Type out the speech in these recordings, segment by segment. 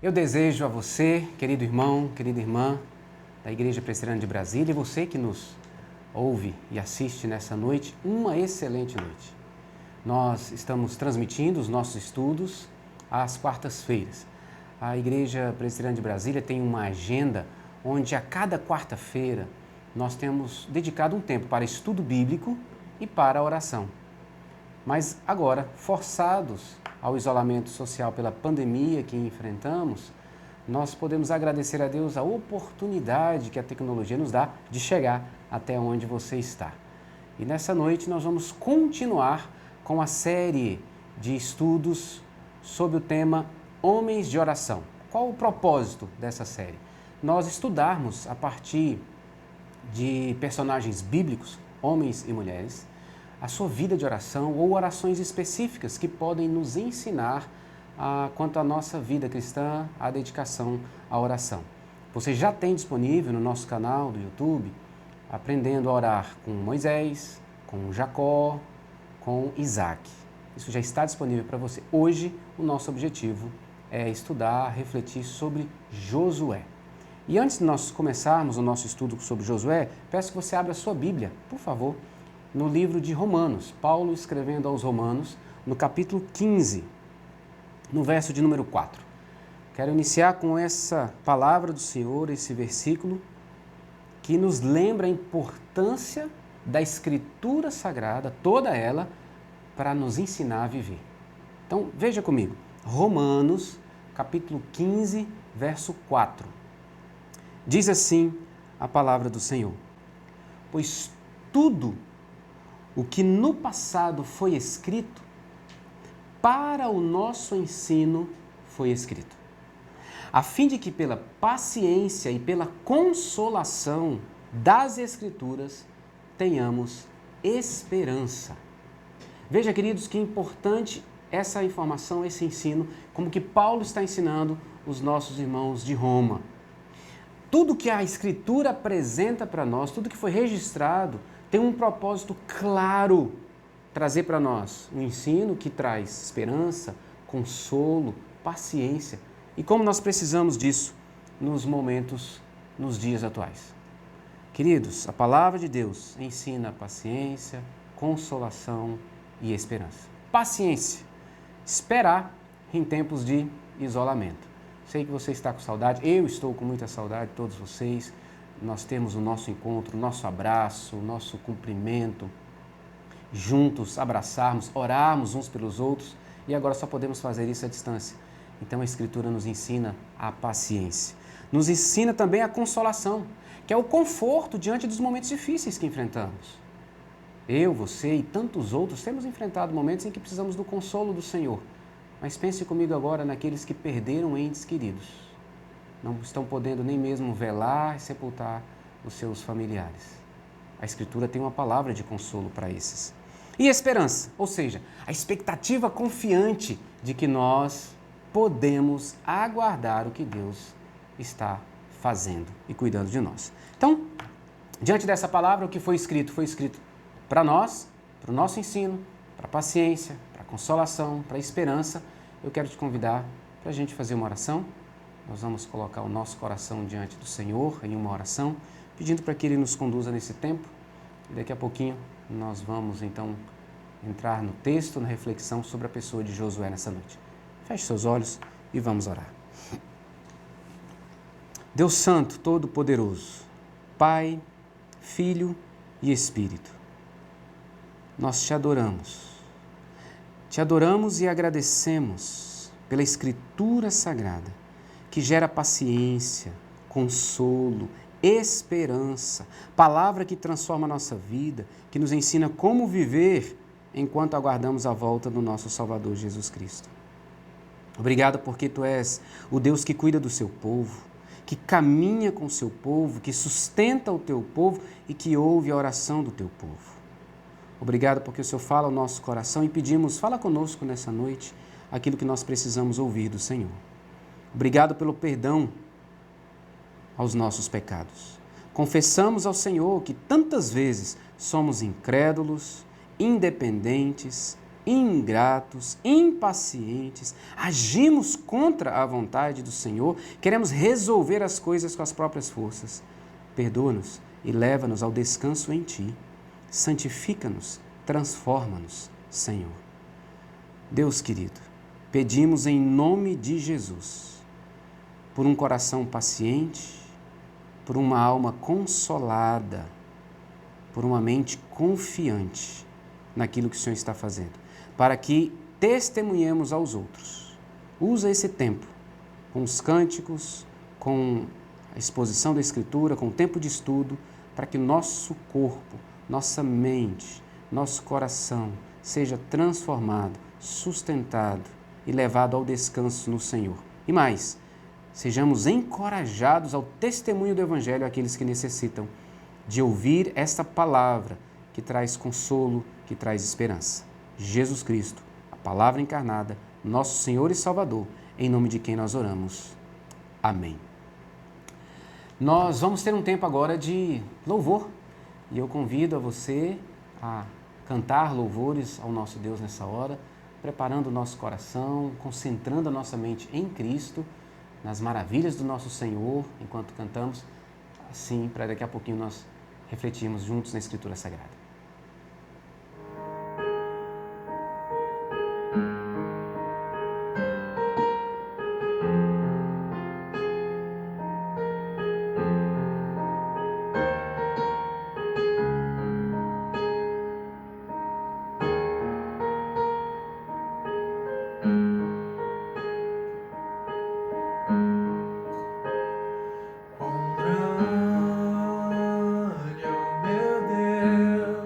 Eu desejo a você, querido irmão, querida irmã da Igreja Presbiteriana de Brasília, e você que nos ouve e assiste nessa noite, uma excelente noite. Nós estamos transmitindo os nossos estudos às quartas-feiras. A Igreja Presbiteriana de Brasília tem uma agenda onde a cada quarta-feira nós temos dedicado um tempo para estudo bíblico e para oração. Mas agora, forçados ao isolamento social pela pandemia que enfrentamos, nós podemos agradecer a Deus a oportunidade que a tecnologia nos dá de chegar até onde você está. E nessa noite nós vamos continuar com a série de estudos sobre o tema Homens de Oração. Qual o propósito dessa série? Nós estudarmos a partir de personagens bíblicos, homens e mulheres, a sua vida de oração ou orações específicas que podem nos ensinar quanto à nossa vida cristã, a dedicação à oração. Você já tem disponível no nosso canal do YouTube, Aprendendo a Orar com Moisés, com Jacó, com Isaac. Isso já está disponível para você. Hoje, o nosso objetivo é estudar, refletir sobre Josué. E antes de nós começarmos o nosso estudo sobre Josué, peço que você abra a sua Bíblia, por favor, no livro de Romanos, Paulo escrevendo aos Romanos, no capítulo 15, no verso de número 4. Quero iniciar com essa palavra do Senhor, esse versículo, que nos lembra a importância da Escritura Sagrada, toda ela, para nos ensinar a viver. Então, veja comigo, Romanos, capítulo 15, verso 4. Diz assim a palavra do Senhor: pois tudo o que no passado foi escrito, para o nosso ensino foi escrito, a fim de que pela paciência e pela consolação das Escrituras tenhamos esperança. Veja, queridos, que importante essa informação, esse ensino, como que Paulo está ensinando os nossos irmãos de Roma. Tudo que a Escritura apresenta para nós, tudo que foi registrado, tem um propósito claro, trazer para nós um ensino que traz esperança, consolo, paciência. E como nós precisamos disso nos momentos, nos dias atuais. Queridos, a palavra de Deus ensina paciência, consolação e esperança. Paciência, esperar em tempos de isolamento. Sei que você está com saudade, eu estou com muita saudade, todos vocês. Nós temos o nosso encontro, o nosso abraço, o nosso cumprimento, juntos abraçarmos, orarmos uns pelos outros, e agora só podemos fazer isso à distância. Então a Escritura nos ensina a paciência. Nos ensina também a consolação, que é o conforto diante dos momentos difíceis que enfrentamos. Eu, você e tantos outros temos enfrentado momentos em que precisamos do consolo do Senhor. Mas pense comigo agora naqueles que perderam entes queridos. Não estão podendo nem mesmo velar e sepultar os seus familiares. A Escritura tem uma palavra de consolo para esses. E esperança, ou seja, a expectativa confiante de que nós podemos aguardar o que Deus está fazendo e cuidando de nós. Então, diante dessa palavra, o que foi escrito para nós, para o nosso ensino, para a paciência, para a consolação, para a esperança. Eu quero te convidar para a gente fazer uma oração. Nós vamos colocar o nosso coração diante do Senhor em uma oração, pedindo para que Ele nos conduza nesse tempo. E daqui a pouquinho nós vamos então entrar no texto, na reflexão sobre a pessoa de Josué nessa noite. Feche seus olhos e vamos orar. Deus Santo, Todo-Poderoso, Pai, Filho e Espírito, nós te adoramos. Te adoramos e agradecemos pela Escritura Sagrada, que gera paciência, consolo, esperança, palavra que transforma a nossa vida, que nos ensina como viver enquanto aguardamos a volta do nosso Salvador Jesus Cristo. Obrigado porque Tu és o Deus que cuida do Seu povo, que caminha com o Seu povo, que sustenta o Teu povo e que ouve a oração do Teu povo. Obrigado porque o Senhor fala ao nosso coração e pedimos, fala conosco nessa noite, aquilo que nós precisamos ouvir do Senhor. Obrigado pelo perdão aos nossos pecados. Confessamos ao Senhor que tantas vezes somos incrédulos, independentes, ingratos, impacientes, agimos contra a vontade do Senhor, queremos resolver as coisas com as próprias forças. Perdoa-nos e leva-nos ao descanso em Ti. Santifica-nos, transforma-nos, Senhor. Deus querido, pedimos em nome de Jesus, por um coração paciente, por uma alma consolada, por uma mente confiante naquilo que o Senhor está fazendo, para que testemunhemos aos outros. Usa esse tempo, com os cânticos, com a exposição da Escritura, com o tempo de estudo, para que nosso corpo, nossa mente, nosso coração seja transformado, sustentado e levado ao descanso no Senhor. E mais, sejamos encorajados ao testemunho do Evangelho àqueles que necessitam de ouvir esta palavra que traz consolo, que traz esperança. Jesus Cristo, a palavra encarnada, nosso Senhor e Salvador, em nome de quem nós oramos. Amém. Nós vamos ter um tempo agora de louvor e eu convido a você a cantar louvores ao nosso Deus nessa hora, preparando o nosso coração, concentrando a nossa mente em Cristo, nas maravilhas do nosso Senhor, enquanto cantamos, assim, para daqui a pouquinho nós refletirmos juntos na Escritura Sagrada. Meu Deus.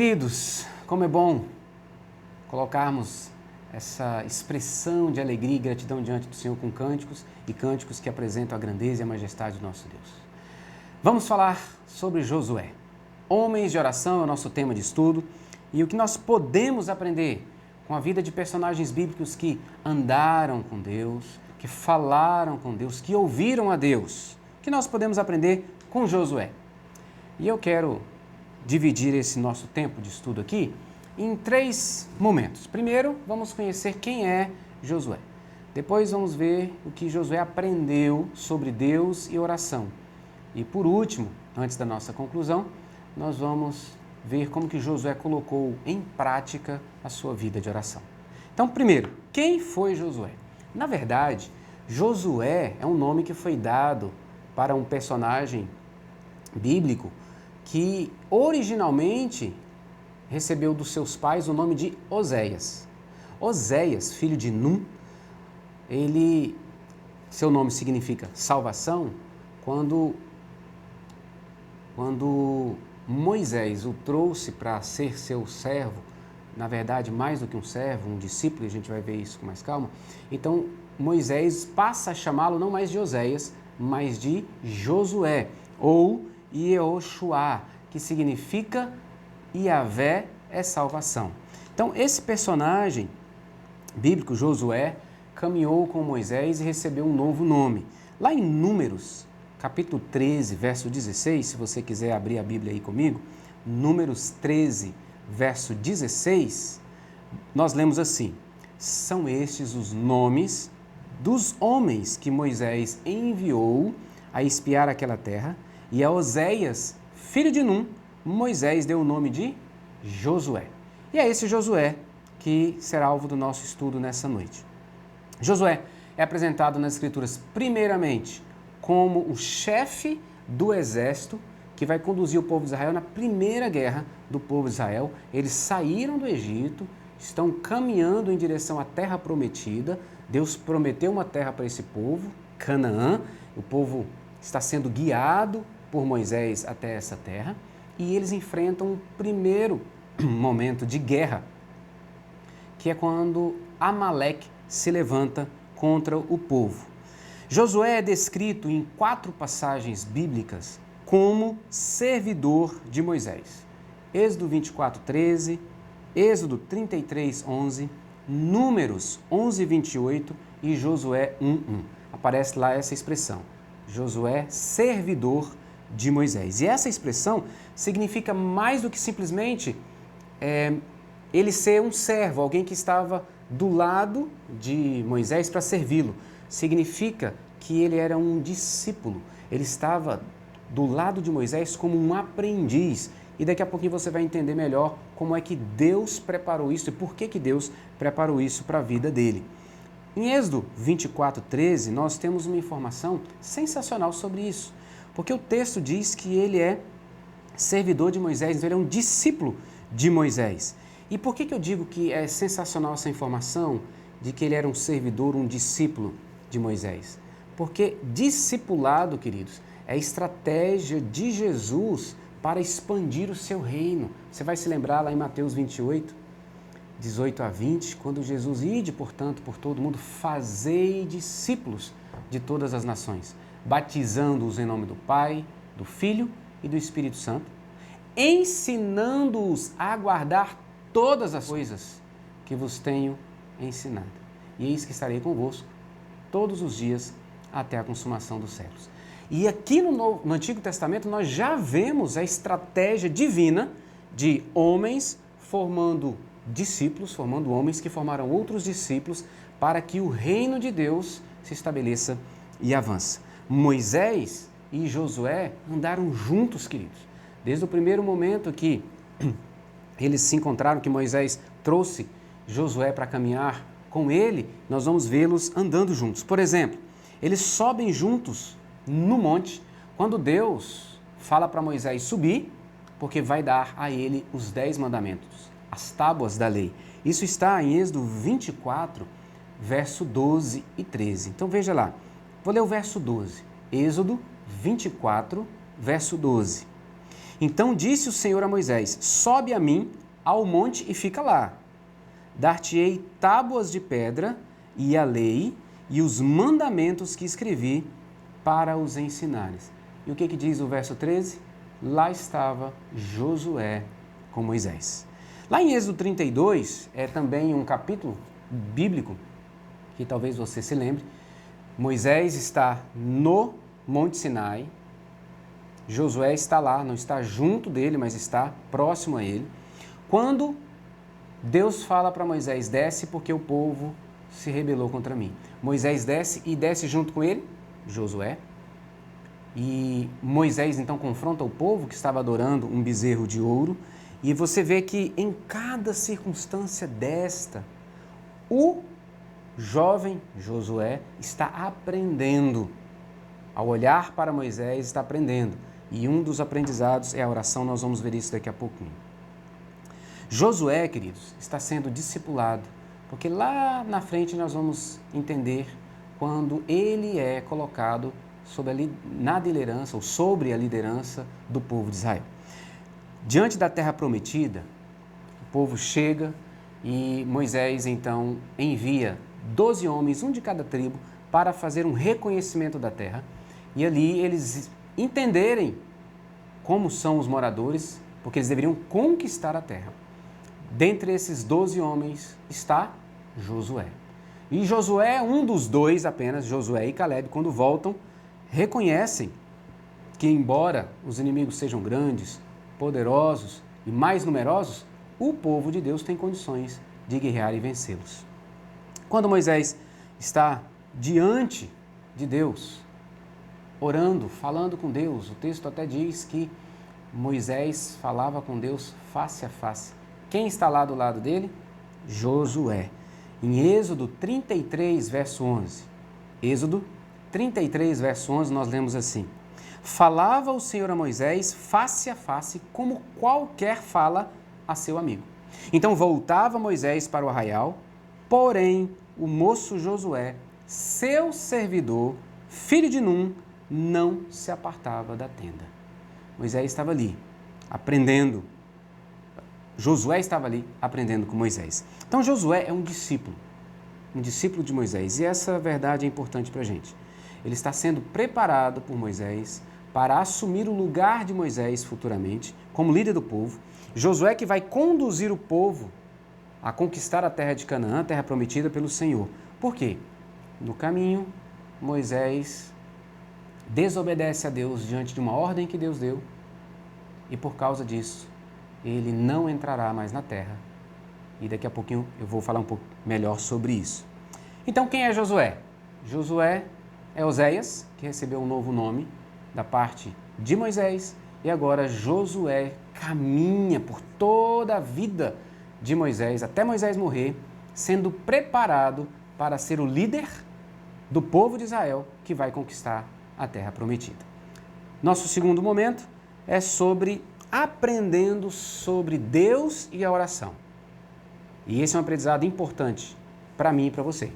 Queridos, como é bom colocarmos essa expressão de alegria e gratidão diante do Senhor com cânticos e cânticos que apresentam a grandeza e a majestade do nosso Deus. Vamos falar sobre Josué. Homens de oração é o nosso tema de estudo e o que nós podemos aprender com a vida de personagens bíblicos que andaram com Deus, que falaram com Deus, que ouviram a Deus. O que nós podemos aprender com Josué? E eu quero dividir esse nosso tempo de estudo aqui em 3 momentos. Primeiro, vamos conhecer quem é Josué. Depois, vamos ver o que Josué aprendeu sobre Deus e oração. E por último, antes da nossa conclusão, nós vamos ver como que Josué colocou em prática a sua vida de oração. Então, primeiro, quem foi Josué? Na verdade, Josué é um nome que foi dado para um personagem bíblico que originalmente recebeu dos seus pais o nome de Oséias. Oséias, filho de Num, seu nome significa salvação. Quando Moisés o trouxe para ser seu servo, na verdade mais do que um servo, um discípulo, e a gente vai ver isso com mais calma, então Moisés passa a chamá-lo não mais de Oséias, mas de Josué, ou Yehoshua, que significa Yahvé é salvação. Então, esse personagem bíblico, Josué, caminhou com Moisés e recebeu um novo nome. Lá em Números, capítulo 13, verso 16, se você quiser abrir a Bíblia aí comigo, Números 13, verso 16, nós lemos assim: são estes os nomes dos homens que Moisés enviou a espiar aquela terra, e a Oséias, filho de Num, Moisés deu o nome de Josué. E é esse Josué que será alvo do nosso estudo nessa noite. Josué é apresentado nas Escrituras, primeiramente, como o chefe do exército que vai conduzir o povo de Israel na primeira guerra do povo de Israel. Eles saíram do Egito, estão caminhando em direção à terra prometida. Deus prometeu uma terra para esse povo, Canaã. O povo está sendo guiado por Moisés até essa terra, e eles enfrentam o primeiro momento de guerra, que é quando Amaleque se levanta contra o povo. Josué é descrito em 4 passagens bíblicas como servidor de Moisés. Êxodo 24:13, Êxodo 33:11, Números 11:28 e Josué 1:1. Aparece lá essa expressão, Josué, servidor de Moisés. E essa expressão significa mais do que simplesmente ele ser um servo, alguém que estava do lado de Moisés para servi-lo. Significa que ele era um discípulo, ele estava do lado de Moisés como um aprendiz. E daqui a pouquinho você vai entender melhor como é que Deus preparou isso e por que Deus preparou isso para a vida dele. Em Êxodo 24:13, nós temos uma informação sensacional sobre isso, porque o texto diz que ele é servidor de Moisés, então ele é um discípulo de Moisés. E por que eu digo que é sensacional essa informação de que ele era um servidor, um discípulo de Moisés? Porque discipulado, queridos, é a estratégia de Jesus para expandir o seu reino. Você vai se lembrar lá em Mateus 28, 18-20, quando Jesus: ide, portanto, por todo mundo, fazei discípulos de todas as nações, batizando-os em nome do Pai, do Filho e do Espírito Santo, ensinando-os a guardar todas as coisas que vos tenho ensinado. E eis que estarei convosco todos os dias até a consumação dos séculos. E aqui no Antigo Testamento nós já vemos a estratégia divina de homens formando discípulos, formando homens que formaram outros discípulos para que o reino de Deus se estabeleça e avance. Moisés e Josué andaram juntos, queridos. Desde o primeiro momento que eles se encontraram, que Moisés trouxe Josué para caminhar com ele, nós vamos vê-los andando juntos. Por exemplo, eles sobem juntos no monte, quando Deus fala para Moisés subir, porque vai dar a ele os 10 mandamentos, as tábuas da lei. Isso está em Êxodo 24, verso 12 e 13. Então veja lá, vou ler o verso 12. Êxodo 24, verso 12. Então disse o Senhor a Moisés: sobe a mim ao monte e fica lá. Dar-te-ei tábuas de pedra e a lei e os mandamentos que escrevi para os ensinares. E o que diz o verso 13? Lá estava Josué com Moisés. Lá em Êxodo 32, é também um capítulo bíblico, que talvez você se lembre. Moisés está no Monte Sinai, Josué está lá, não está junto dele, mas está próximo a ele. Quando Deus fala para Moisés, desce porque o povo se rebelou contra mim. Moisés desce e desce junto com ele, Josué. E Moisés então confronta o povo que estava adorando um bezerro de ouro. E você vê que em cada circunstância desta, o jovem Josué está aprendendo. Ao olhar para Moisés, está aprendendo. E um dos aprendizados é a oração, nós vamos ver isso daqui a pouquinho. Josué, queridos, está sendo discipulado, porque lá na frente nós vamos entender quando ele é colocado na liderança, ou sobre a liderança do povo de Israel. Diante da terra prometida, o povo chega e Moisés então envia 12 homens, um de cada tribo, para fazer um reconhecimento da terra. E ali eles entenderem como são os moradores, porque eles deveriam conquistar a terra. Dentre esses 12 homens está Josué. E Josué, um dos dois apenas, Josué e Calebe, quando voltam, reconhecem que, embora os inimigos sejam grandes, poderosos e mais numerosos, o povo de Deus tem condições de guerrear e vencê-los. Quando Moisés está diante de Deus, orando, falando com Deus, o texto até diz que Moisés falava com Deus face a face. Quem está lá do lado dele? Josué. Em Êxodo 33, verso 11. Êxodo 33, verso 11, nós lemos assim: falava o Senhor a Moisés face a face, como qualquer fala a seu amigo. Então voltava Moisés para o arraial, porém o moço Josué, seu servidor, filho de Num, não se apartava da tenda. Moisés estava ali, aprendendo. Josué estava ali, aprendendo com Moisés. Então Josué é um discípulo de Moisés. E essa verdade é importante para a gente. Ele está sendo preparado por Moisés para assumir o lugar de Moisés futuramente, como líder do povo. Josué que vai conduzir o povo a conquistar a terra de Canaã, a terra prometida pelo Senhor. Por quê? No caminho, Moisés desobedece a Deus diante de uma ordem que Deus deu, e por causa disso, ele não entrará mais na terra. E daqui a pouquinho eu vou falar um pouco melhor sobre isso. Então, quem é Josué? Josué é Oséias, que recebeu um novo nome da parte de Moisés, e agora Josué caminha por toda a vida de Moisés, até Moisés morrer, sendo preparado para ser o líder do povo de Israel que vai conquistar a terra prometida. Nosso segundo momento é sobre aprendendo sobre Deus e a oração. E esse é um aprendizado importante para mim e para você.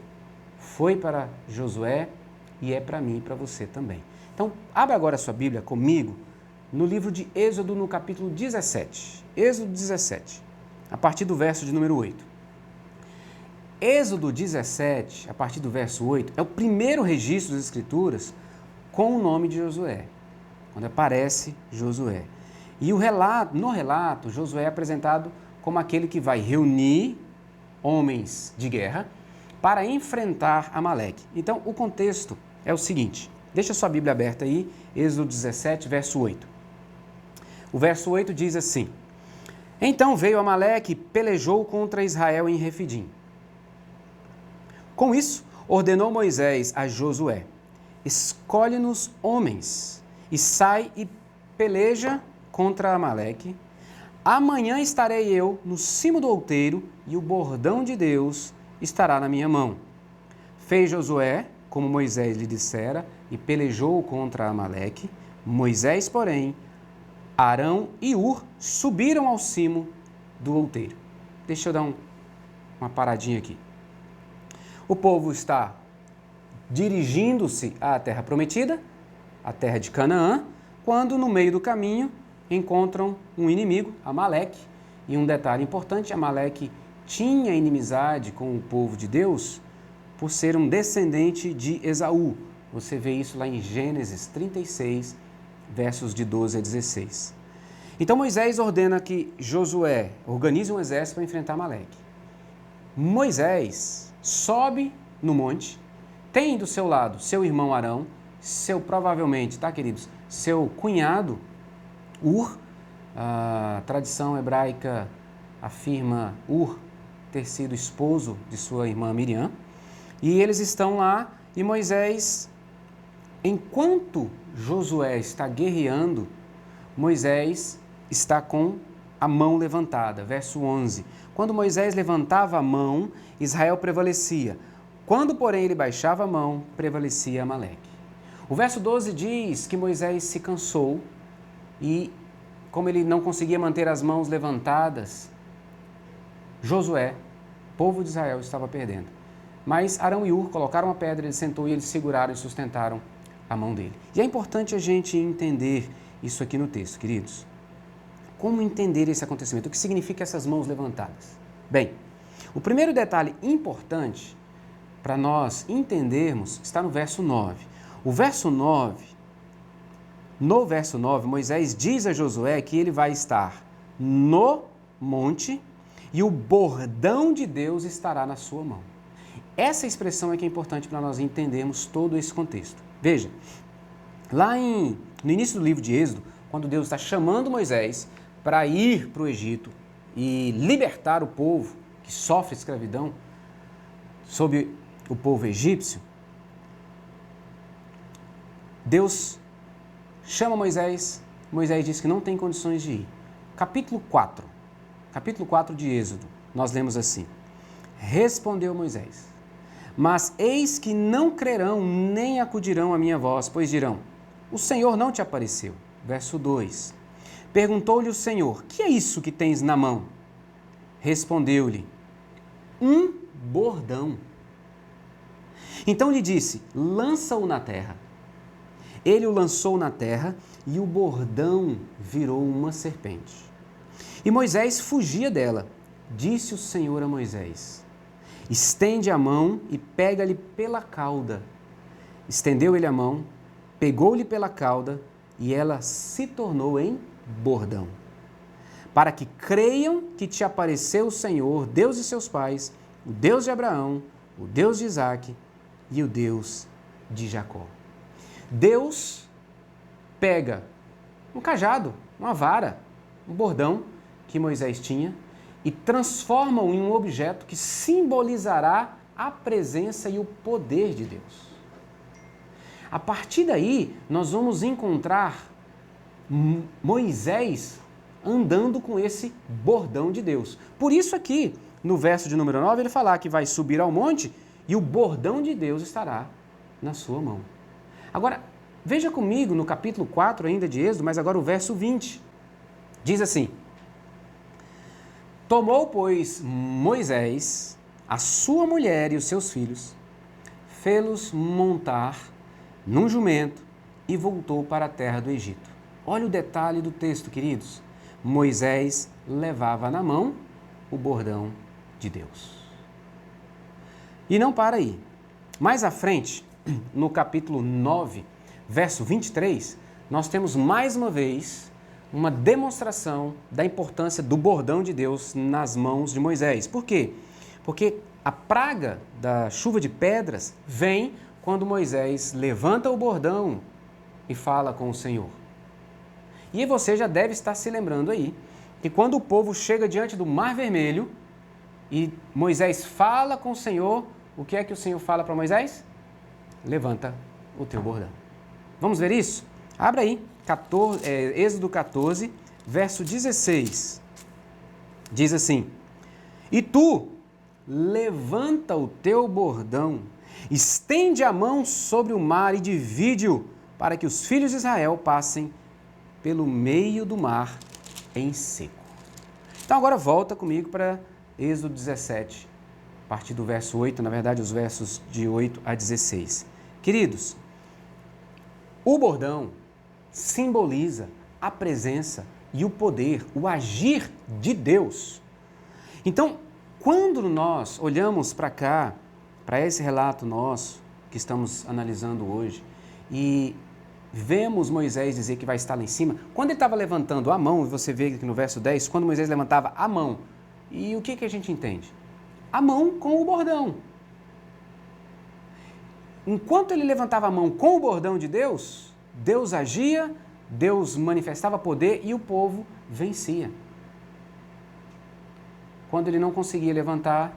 Foi para Josué e é para mim e para você também. Então, abra agora a sua Bíblia comigo no livro de Êxodo, no capítulo 17. Êxodo 17, a partir do verso de número 8. Êxodo 17, a partir do verso 8, é o primeiro registro das Escrituras com o nome de Josué, quando aparece Josué. E no relato, Josué é apresentado como aquele que vai reunir homens de guerra para enfrentar Amaleque. Então, o contexto é o seguinte, deixa sua Bíblia aberta aí, Êxodo 17, verso 8. O verso 8 diz assim: então veio Amaleque e pelejou contra Israel em Refidim. Com isso, ordenou Moisés a Josué: escolhe-nos homens e sai e peleja contra Amaleque. Amanhã estarei eu no cimo do outeiro e o bordão de Deus estará na minha mão. Fez Josué como Moisés lhe dissera e pelejou contra Amaleque. Moisés, porém, Arão e Ur subiram ao cimo do outeiro. Deixa eu dar uma paradinha aqui. O povo está dirigindo-se à terra prometida, a terra de Canaã, quando no meio do caminho encontram um inimigo, Amaleque, E um detalhe importante, Amaleque tinha inimizade com o povo de Deus por ser um descendente de Esaú. Você vê isso lá em Gênesis 36, versos de 12 a 16. Então Moisés ordena que Josué organize um exército para enfrentar Amaleque. Moisés sobe no monte, tem do seu lado seu irmão Arão, provavelmente, tá, queridos, seu cunhado Ur. A tradição hebraica afirma Ur ter sido esposo de sua irmã Miriam. E eles estão lá e Moisés, enquanto Josué está guerreando, Moisés está com a mão levantada. Verso 11. Quando Moisés levantava a mão, Israel prevalecia. Quando, porém, ele baixava a mão, prevalecia Amaleque. O verso 12 diz que Moisés se cansou e, como ele não conseguia manter as mãos levantadas, Josué, povo de Israel, estava perdendo. Mas Arão e Ur colocaram a pedra, ele sentou e eles seguraram e sustentaram a mão dele. E é importante a gente entender isso aqui no texto, queridos. Como entender esse acontecimento? O que significa essas mãos levantadas? Bem, o primeiro detalhe importante para nós entendermos está no verso 9. O verso 9, no verso 9, Moisés diz a Josué que ele vai estar no monte e o bordão de Deus estará na sua mão. Essa expressão é que é importante para nós entendermos todo esse contexto. Veja, lá no início do livro de Êxodo, quando Deus está chamando Moisés para ir para o Egito e libertar o povo que sofre escravidão sob o povo egípcio, Deus chama Moisés, Moisés diz que não tem condições de ir. Capítulo 4 de Êxodo, nós lemos assim: Respondeu Moisés: Mas eis que não crerão nem acudirão à minha voz, pois dirão: O Senhor não te apareceu. Verso 2. Perguntou-lhe o Senhor: Que é isso que tens na mão? Respondeu-lhe: Um bordão. Então lhe disse: Lança-o na terra. Ele o lançou na terra e o bordão virou uma serpente. E Moisés fugia dela. Disse o Senhor a Moisés: Estende a mão e pega-lhe pela cauda. Estendeu ele a mão, pegou-lhe pela cauda e ela se tornou em bordão. Para que creiam que te apareceu o Senhor, Deus de seus pais, o Deus de Abraão, o Deus de Isaque e o Deus de Jacó. Deus pega um cajado, uma vara, um bordão que Moisés tinha e transforma-o em um objeto que simbolizará a presença e o poder de Deus. A partir daí, nós vamos encontrar Moisés andando com esse bordão de Deus. Por isso aqui, no verso de número 9, ele fala que vai subir ao monte e o bordão de Deus estará na sua mão. Agora, veja comigo no capítulo 4 ainda de Êxodo, mas agora o verso 20. Diz assim: Tomou, pois, Moisés a sua mulher e os seus filhos, fê-los montar num jumento e voltou para a terra do Egito. Olha o detalhe do texto, queridos. Moisés levava na mão o bordão de Deus. E não para aí. Mais à frente, no capítulo 9, verso 23, nós temos mais uma vez uma demonstração da importância do bordão de Deus nas mãos de Moisés. Por quê? Porque a praga da chuva de pedras vem quando Moisés levanta o bordão e fala com o Senhor. E você já deve estar se lembrando aí que quando o povo chega diante do Mar Vermelho e Moisés fala com o Senhor, o que é que o Senhor fala para Moisés? Levanta o teu bordão. Vamos ver isso? Abra aí, Êxodo 14, verso 16. Diz assim: E tu, levanta o teu bordão, estende a mão sobre o mar e divide-o, para que os filhos de Israel passem pelo meio do mar em seco. Então agora volta comigo para Êxodo 17, a partir do verso 8, na verdade os versos de 8 a 16. Queridos, o bordão simboliza a presença e o poder, o agir de Deus. Então, quando nós olhamos para cá, para esse relato nosso que estamos analisando hoje, e vemos Moisés dizer que vai estar lá em cima, quando ele estava levantando a mão, e você vê aqui no verso 10, quando Moisés levantava a mão, e o que a gente entende? A mão com o bordão. Enquanto ele levantava a mão com o bordão de Deus, Deus agia, Deus manifestava poder e o povo vencia. Quando ele não conseguia levantar,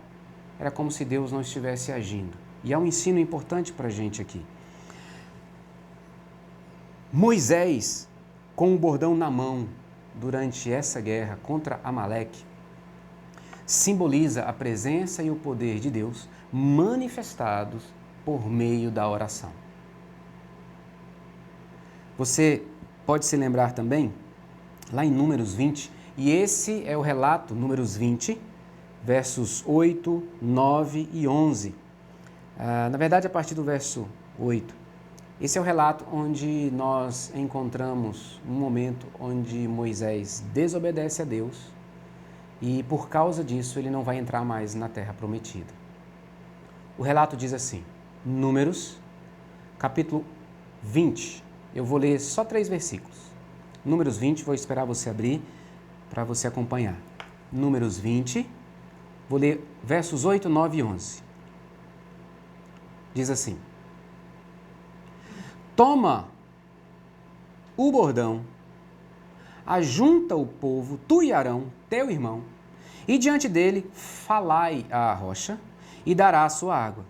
era como se Deus não estivesse agindo. E há um ensino importante para a gente aqui. Moisés, com o bordão na mão, durante essa guerra contra Amaleque, simboliza a presença e o poder de Deus manifestados por meio da oração. Você pode se lembrar também, lá em Números 20, e esse é o relato, Números 20, versos 8, 9 e 11. Na verdade, a partir do verso 8. Esse é o relato onde nós encontramos um momento onde Moisés desobedece a Deus e, por causa disso, ele não vai entrar mais na terra prometida. O relato diz assim, Números, capítulo 20. Eu vou ler só 3 versículos. Números 20, vou esperar você abrir para você acompanhar. Números 20, vou ler versos 8, 9 e 11. Diz assim: Toma o bordão, ajunta o povo, tu e Arão, teu irmão, e diante dele falai à rocha, e dará a sua água.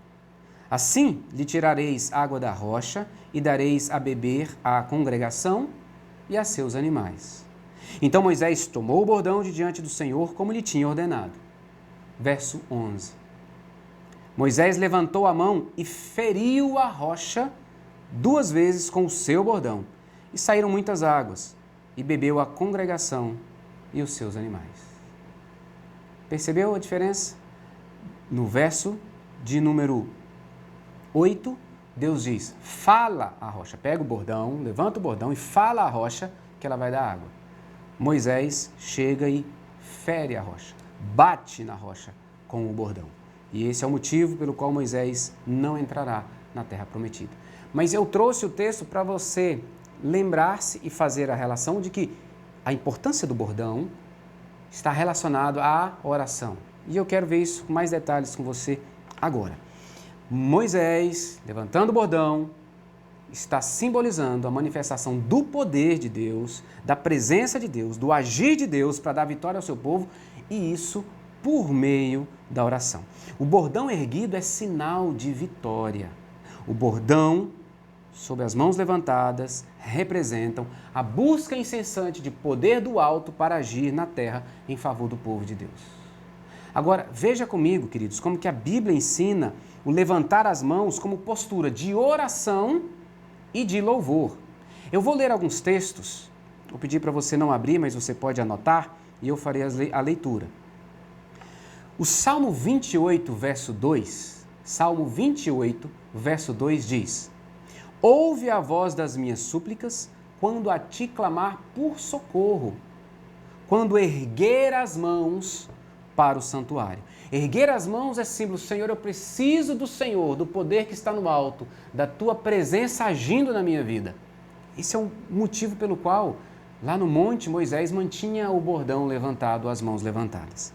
Assim lhe tirareis água da rocha, e dareis a beber à congregação e a seus animais. Então Moisés tomou o bordão de diante do Senhor, como lhe tinha ordenado. Verso 11. Moisés levantou a mão e feriu a rocha 2 vezes com o seu bordão, e saíram muitas águas, e bebeu a congregação e os seus animais. Percebeu a diferença? No verso de número 8, Deus diz, fala a rocha, pega o bordão, levanta o bordão e fala a rocha que ela vai dar água. Moisés chega e fere a rocha, bate na rocha com o bordão. E esse é o motivo pelo qual Moisés não entrará na terra prometida. Mas eu trouxe o texto para você lembrar-se e fazer a relação de que a importância do bordão está relacionado à oração. E eu quero ver isso com mais detalhes com você agora. Moisés, levantando o bordão, está simbolizando a manifestação do poder de Deus, da presença de Deus, do agir de Deus para dar vitória ao seu povo, e isso por meio da oração. O bordão erguido é sinal de vitória. O bordão, sob as mãos levantadas, representam a busca incessante de poder do alto para agir na terra em favor do povo de Deus. Agora, veja comigo, queridos, como que a Bíblia ensina o levantar as mãos como postura de oração e de louvor. Eu vou ler alguns textos, vou pedir para você não abrir, mas você pode anotar, e eu farei a leitura. O Salmo 28, verso 2, Salmo 28, verso 2 diz: Ouve a voz das minhas súplicas quando a ti clamar por socorro, quando erguer as mãos para o santuário. Erguer as mãos é símbolo, Senhor, eu preciso do Senhor, do poder que está no alto, da tua presença agindo na minha vida. Esse é o motivo pelo qual, lá no monte, Moisés mantinha o bordão levantado, as mãos levantadas.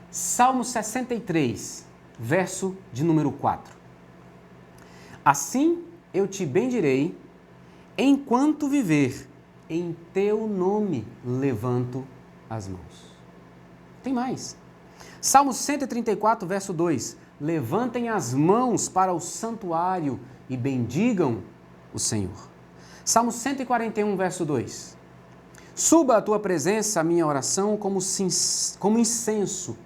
Salmo 63, verso de número 4. Assim eu te bendirei, enquanto viver, em teu nome levanto as mãos. Tem mais. Salmo 134, verso 2. Levantem as mãos para o santuário e bendigam o Senhor. Salmo 141, verso 2. Suba à tua presença a minha oração como incenso,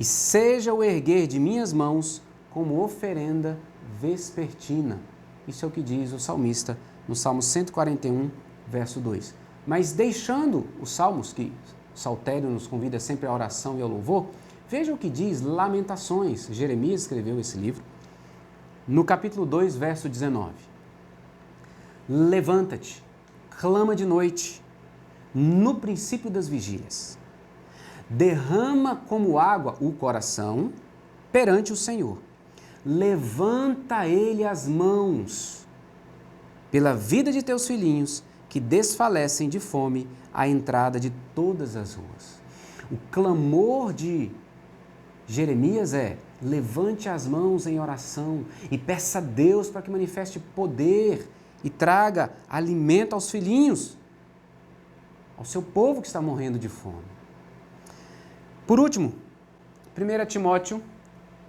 e seja o erguer de minhas mãos como oferenda vespertina. Isso é o que diz o salmista no Salmo 141, verso 2. Mas deixando os salmos, que o saltério nos convida sempre à oração e ao louvor, veja o que diz Lamentações. Jeremias escreveu esse livro, no capítulo 2, verso 19. Levanta-te, clama de noite, no princípio das vigílias. Derrama como água o coração perante o Senhor. Levanta ele as mãos pela vida de teus filhinhos que desfalecem de fome à entrada de todas as ruas. O clamor de Jeremias é: levante as mãos em oração e peça a Deus para que manifeste poder e traga alimento aos filhinhos, ao seu povo que está morrendo de fome. Por último, 1 Timóteo,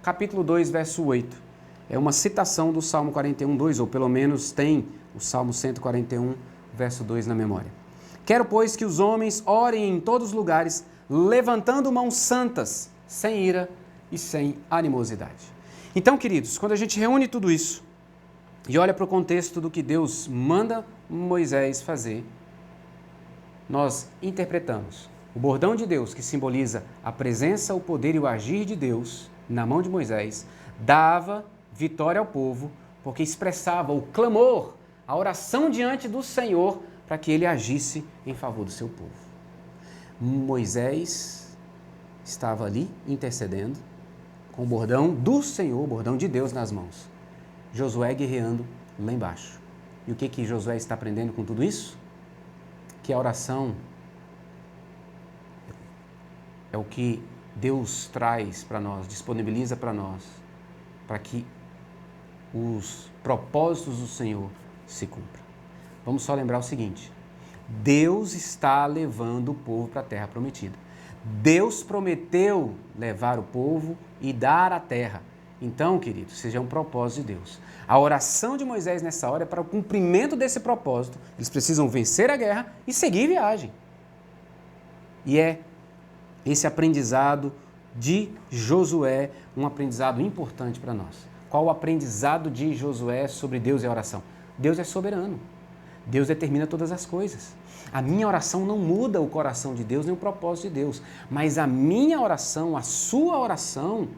capítulo 2, verso 8. É uma citação do Salmo 41, 2, ou pelo menos tem o Salmo 141, verso 2 na memória. Quero, pois, que os homens orem em todos os lugares, levantando mãos santas, sem ira e sem animosidade. Então, queridos, quando a gente reúne tudo isso e olha para o contexto do que Deus manda Moisés fazer, nós interpretamos o bordão de Deus, que simboliza a presença, o poder e o agir de Deus na mão de Moisés, dava vitória ao povo, porque expressava o clamor, a oração diante do Senhor, para que ele agisse em favor do seu povo. Moisés estava ali intercedendo, com o bordão do Senhor, o bordão de Deus nas mãos. Josué guerreando lá embaixo. E o que Josué está aprendendo com tudo isso? Que a oração é o que Deus traz para nós, disponibiliza para nós, para que os propósitos do Senhor se cumpram. Vamos só lembrar o seguinte: Deus está levando o povo para a terra prometida. Deus prometeu levar o povo e dar a terra. Então, queridos, seja um propósito de Deus. A oração de Moisés nessa hora é para o cumprimento desse propósito. Eles precisam vencer a guerra e seguir viagem. E é esse aprendizado de Josué um aprendizado importante para nós. Qual o aprendizado de Josué sobre Deus e a oração? Deus é soberano. Deus determina todas as coisas. A minha oração não muda o coração de Deus nem o propósito de Deus, mas a minha oração, a sua oração,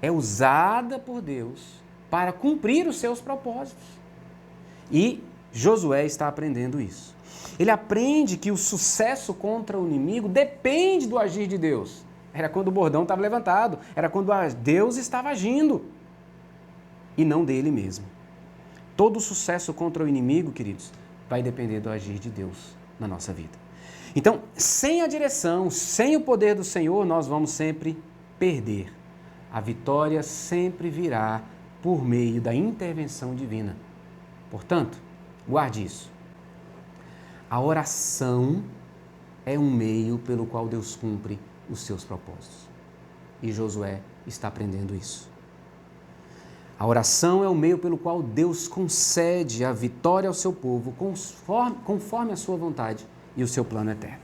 é usada por Deus para cumprir os seus propósitos. E Josué está aprendendo isso. Ele aprende que o sucesso contra o inimigo depende do agir de Deus. Era quando o bordão estava levantado, era quando Deus estava agindo e não dele mesmo. Todo sucesso contra o inimigo, queridos, vai depender do agir de Deus na nossa vida. Então, sem a direção, sem o poder do Senhor, nós vamos sempre perder. A vitória sempre virá por meio da intervenção divina. Portanto, guarde isso. A oração é um meio pelo qual Deus cumpre os seus propósitos. E Josué está aprendendo isso. A oração é o meio pelo qual Deus concede a vitória ao seu povo conforme a sua vontade e o seu plano eterno.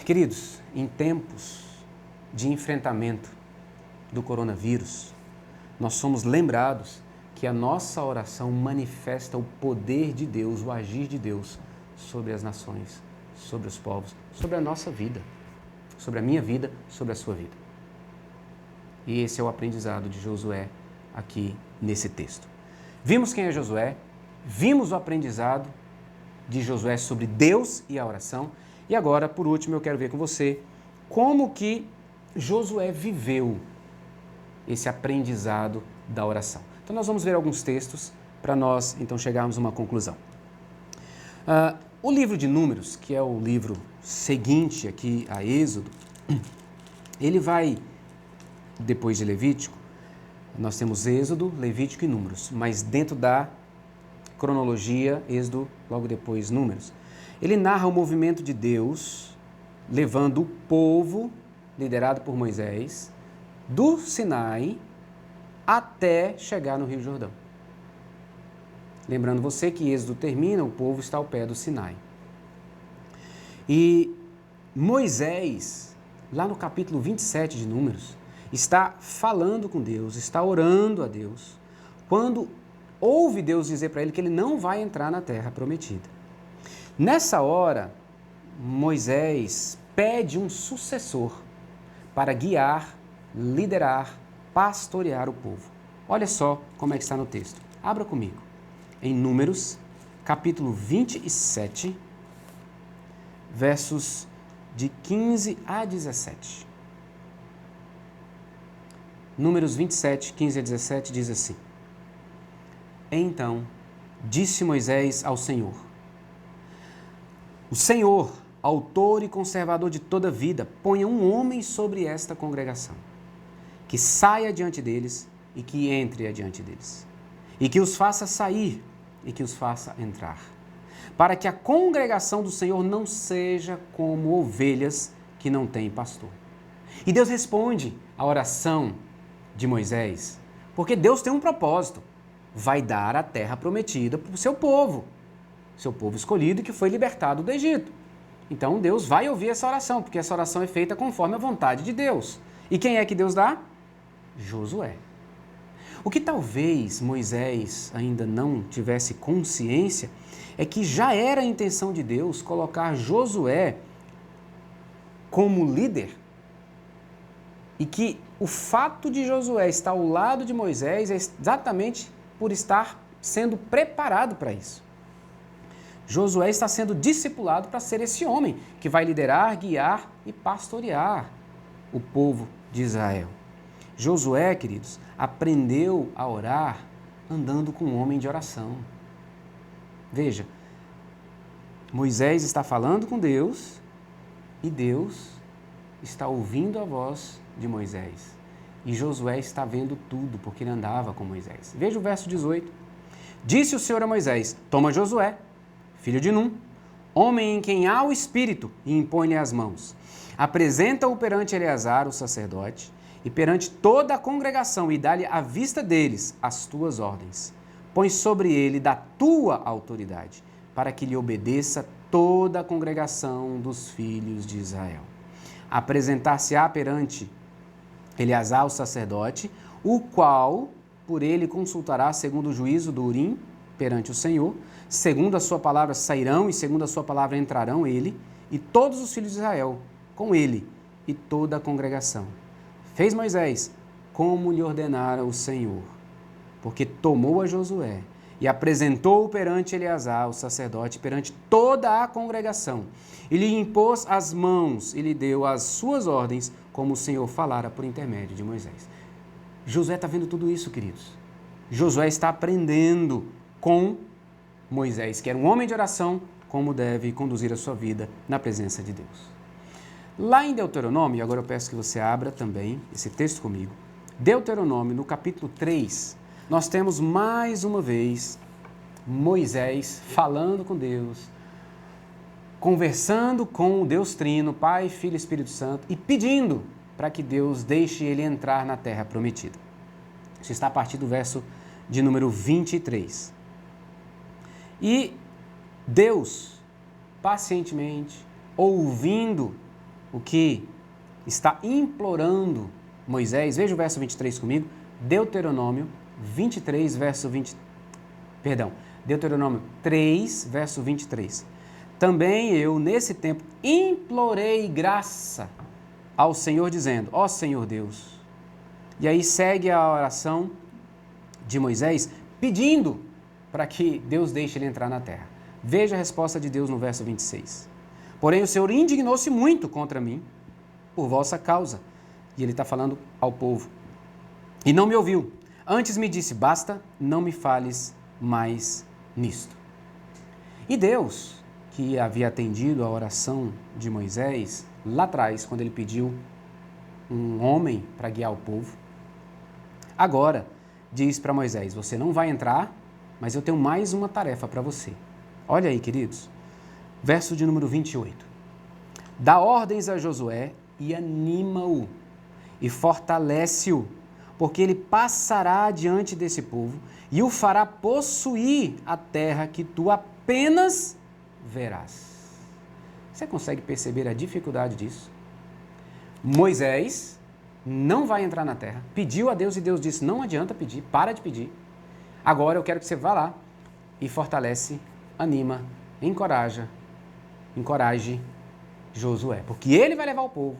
Queridos, em tempos de enfrentamento do coronavírus, nós somos lembrados que a nossa oração manifesta o poder de Deus, o agir de Deus sobre as nações, sobre os povos, sobre a nossa vida, sobre a minha vida, sobre a sua vida. E esse é o aprendizado de Josué aqui nesse texto. Vimos quem é Josué, vimos o aprendizado de Josué sobre Deus e a oração, e agora, por último, eu quero ver com você como que Josué viveu esse aprendizado da oração. Então, nós vamos ver alguns textos para nós, então, chegarmos a uma conclusão. O livro de Números, que é o livro seguinte aqui a Êxodo, ele vai, depois de Levítico, nós temos Êxodo, Levítico e Números, mas dentro da cronologia, Êxodo, logo depois Números. Ele narra o movimento de Deus, levando o povo, liderado por Moisés, do Sinai até chegar no Rio Jordão. Lembrando você que Êxodo termina, o povo está ao pé do Sinai. E Moisés, lá no capítulo 27 de Números, está falando com Deus, está orando a Deus, quando ouve Deus dizer para ele que ele não vai entrar na terra prometida. Nessa hora, Moisés pede um sucessor para guiar, liderar, pastorear o povo. Olha só como é que está no texto. Abra comigo. Em Números, capítulo 27, versos de 15 a 17. Números 27, 15 a 17 diz assim: Então disse Moisés ao Senhor: O Senhor, autor e conservador de toda vida, ponha um homem sobre esta congregação, que saia diante deles e que entre adiante deles, e que os faça sair e que os faça entrar, para que a congregação do Senhor não seja como ovelhas que não têm pastor. E Deus responde à oração de Moisés, porque Deus tem um propósito: vai dar a terra prometida para o seu povo escolhido que foi libertado do Egito. Então Deus vai ouvir essa oração, porque essa oração é feita conforme a vontade de Deus. E quem é que Deus dá? Josué. O que talvez Moisés ainda não tivesse consciência é que já era a intenção de Deus colocar Josué como líder, e que o fato de Josué estar ao lado de Moisés é exatamente por estar sendo preparado para isso. Josué está sendo discipulado para ser esse homem que vai liderar, guiar e pastorear o povo de Israel. Josué, queridos, aprendeu a orar andando com um homem de oração. Veja, Moisés está falando com Deus e Deus está ouvindo a voz de Moisés. E Josué está vendo tudo, porque ele andava com Moisés. Veja o verso 18. Disse o Senhor a Moisés: Toma Josué, filho de Num, homem em quem há o Espírito, e impõe-lhe as mãos. Apresenta-o perante Eleazar, o sacerdote, e perante toda a congregação, e dá-lhe à vista deles as tuas ordens. Põe sobre ele da tua autoridade, para que lhe obedeça toda a congregação dos filhos de Israel. Apresentar-se-á perante Eleazar, o sacerdote, o qual por ele consultará segundo o juízo do Urim perante o Senhor. Segundo a sua palavra sairão e segundo a sua palavra entrarão ele e todos os filhos de Israel com ele e toda a congregação. Fez Moisés como lhe ordenara o Senhor, porque tomou a Josué e apresentou-o perante Eleazar, o sacerdote, perante toda a congregação, e lhe impôs as mãos e lhe deu as suas ordens, como o Senhor falara por intermédio de Moisés. Josué está vendo tudo isso, queridos. Josué está aprendendo com Moisés, que era um homem de oração, como deve conduzir a sua vida na presença de Deus. Lá em Deuteronômio, agora eu peço que você abra também esse texto comigo, Deuteronômio, no capítulo 3, nós temos mais uma vez Moisés falando com Deus, conversando com o Deus Trino, Pai, Filho e Espírito Santo, e pedindo para que Deus deixe ele entrar na terra prometida. Isso está a partir do verso de número 23. E Deus, pacientemente, ouvindo o que está implorando Moisés, veja o verso 23 comigo, Deuteronômio 23, verso 20, Deuteronômio 3, verso 23. Também eu, nesse tempo, implorei graça ao Senhor, dizendo: ó Senhor Deus. E aí segue a oração de Moisés, pedindo para que Deus deixe ele entrar na terra. Veja a resposta de Deus no verso 26. Porém, o Senhor indignou-se muito contra mim, por vossa causa. E ele está falando ao povo. E não me ouviu. Antes me disse: basta, não me fales mais nisto. E Deus, que havia atendido a oração de Moisés, lá atrás, quando ele pediu um homem para guiar o povo, agora diz para Moisés: você não vai entrar, mas eu tenho mais uma tarefa para você. Olha aí, queridos, verso de número 28. Dá ordens a Josué e anima-o e fortalece-o, porque ele passará diante desse povo e o fará possuir a terra que tu apenas verás. Você consegue perceber a dificuldade disso? Moisés não vai entrar na terra, pediu a Deus e Deus disse: não adianta pedir, para de pedir. Agora eu quero que você vá lá e fortalece, anima, encoraje Josué, porque ele vai levar o povo,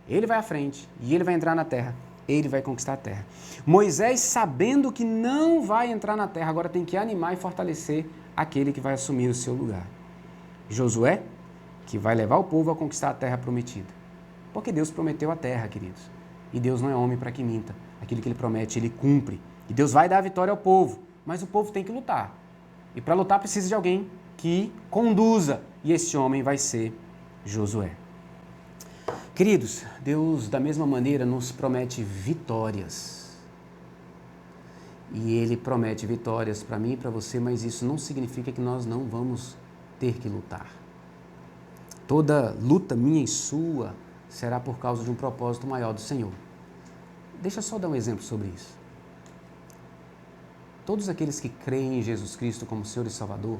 ele vai à frente e ele vai entrar na terra, ele vai conquistar a terra. Moisés, sabendo que não vai entrar na terra, agora tem que animar e fortalecer aquele que vai assumir o seu lugar. Josué, que vai levar o povo a conquistar a terra prometida. Porque Deus prometeu a terra, queridos. E Deus não é homem para que minta. Aquilo que Ele promete, Ele cumpre. E Deus vai dar a vitória ao povo, mas o povo tem que lutar. E para lutar precisa de alguém que conduza. E esse homem vai ser Josué. Queridos, Deus da mesma maneira nos promete vitórias. E Ele promete vitórias para mim e para você, mas isso não significa que nós não vamos ter que lutar. Toda luta minha e sua será por causa de um propósito maior do Senhor. Deixa eu só dar um exemplo sobre isso. Todos aqueles que creem em Jesus Cristo como Senhor e Salvador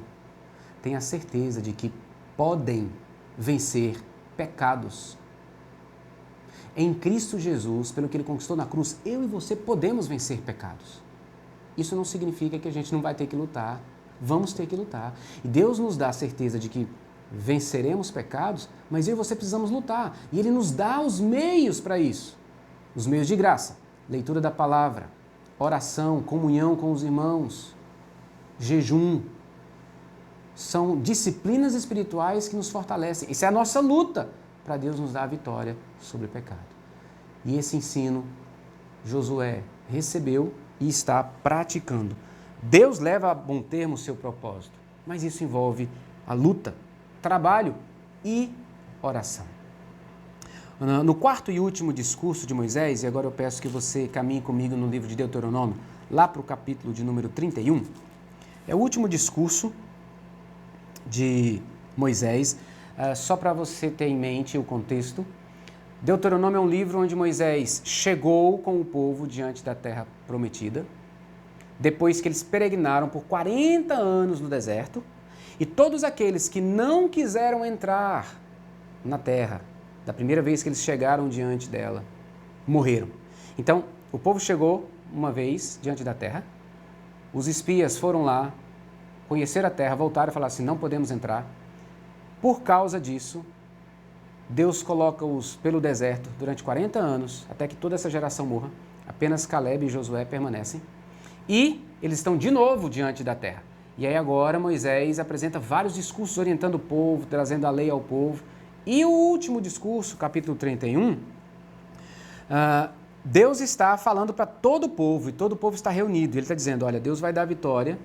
têm a certeza de que podem vencer pecados. Em Cristo Jesus, pelo que Ele conquistou na cruz, eu e você podemos vencer pecados. Isso não significa que a gente não vai ter que lutar. Vamos ter que lutar. E Deus nos dá a certeza de que venceremos pecados, mas eu e você precisamos lutar. E Ele nos dá os meios para isso. Os meios de graça, leitura da palavra, oração, comunhão com os irmãos, jejum. São disciplinas espirituais que nos fortalecem. Isso é a nossa luta para Deus nos dar a vitória sobre o pecado. E esse ensino Josué recebeu e está praticando. Deus leva a bom termo o seu propósito, mas isso envolve a luta, trabalho e oração. No quarto e último discurso de Moisés, e agora eu peço que você caminhe comigo no livro de Deuteronômio, lá para o capítulo de número 31, é o último discurso de Moisés, só para você ter em mente o contexto. Deuteronômio é um livro onde Moisés chegou com o povo diante da terra prometida, depois que eles peregrinaram por 40 anos no deserto, e todos aqueles que não quiseram entrar na terra, da primeira vez que eles chegaram diante dela, morreram. Então, o povo chegou uma vez diante da terra, os espias foram lá, conheceram a terra, voltaram e falaram assim, não podemos entrar. Por causa disso, Deus coloca-os pelo deserto durante 40 anos, até que toda essa geração morra. Apenas Caleb e Josué permanecem. E eles estão de novo diante da terra. E aí agora Moisés apresenta vários discursos orientando o povo, trazendo a lei ao povo. E o último discurso, capítulo 31, Deus está falando para todo o povo, e todo o povo está reunido. Ele está dizendo, olha, Deus vai dar vitória